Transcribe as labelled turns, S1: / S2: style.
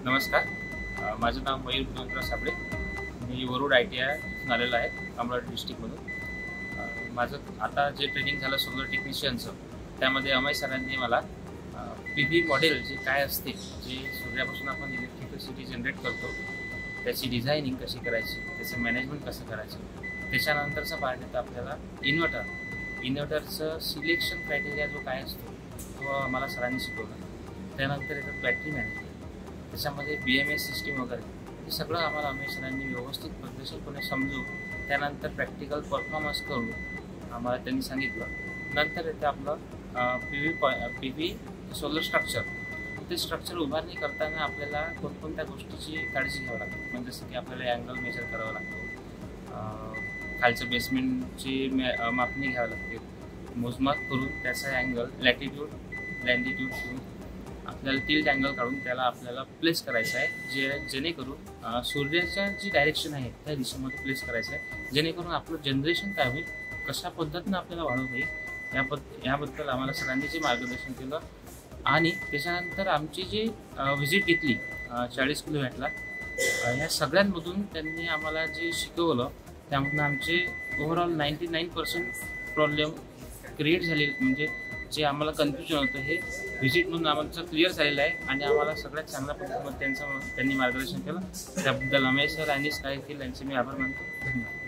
S1: नमस्कार. माझं नाव मयूर गुणवंतराव साबळे. मी वरुड ITI आलेलो आहे, अमरावती डिस्ट्रिक्टमधून. माझं आता जे ट्रेनिंग झालं सोलर टेक्निशियनचं, त्यामध्ये अमय सरांनी मला PV मॉडेल जे काय असते, जे सूर्यापासून आपण इलेक्ट्रिसिटी जनरेट करतो, त्याची डिझायनिंग कशी करायची, त्याचं मॅनेजमेंट कसं करायचं, त्याच्यानंतरचा पार्ट येतं आपल्याला इन्व्हर्टरचं सिलेक्शन क्रायटेरिया जो काय असतो तो आम्हाला सरांनी शिकवला. त्यानंतर येतात बॅटरी मॅनेजमेंट, त्याच्यामध्ये BMS सिस्टीम वगैरे, हे सगळं आम्हाला अमय सरांनी व्यवस्थित पद्धतशीरपणे समजून त्यानंतर प्रॅक्टिकल परफॉर्मन्स करून आम्हाला त्यांनी सांगितलं. नंतर येतं आपलं PV सोलर स्ट्रक्चर. ते स्ट्रक्चर उभारणी करताना आपल्याला कोणकोणत्या गोष्टीची काळजी घ्यावी लागते, म्हणजे जसं की आपल्याला अँगल मेजर करावा लागतो, खालचं बेसमेंटची मापणी घ्यावी लागते, मोजमाप करून त्याचा अँगल लॅटिट्यूड लँडिट्यूड घेऊन आपल्याला टिल्ट अँगल काढून त्याला आपल्याला प्लेस करायचं आहे, जेणेकरून सूर्याच्या जी डायरेक्शन आहे त्या दिशेमध्ये प्लेस करायचं आहे, जेणेकरून आपलं जनरेशन काय होईल, कशा पद्धतीनं आपल्याला वाढवता येईल, याबद्दल आम्हाला सरांनी जे मार्गदर्शन केलं. आणि त्याच्यानंतर आमची जी व्हिजिट घेतली 40 किलोमीटरला, ह्या सगळ्यांमधून त्यांनी आम्हाला जे शिकवलं त्यामधून आमचे ओव्हरऑल 99% प्रॉब्लेम क्रिएट झाले, म्हणजे जे आम्हाला कन्फ्युजन होतं हे व्हिजिटमधून आम्हाला क्लिअर झालेलं आहे. आणि आम्हाला सगळ्यात चांगल्या पद्धतीने त्यांनी मार्गदर्शन केलं. त्याबद्दल अमय सर आणि स्काय यांचे मी आभार मानतो. धन्यवाद.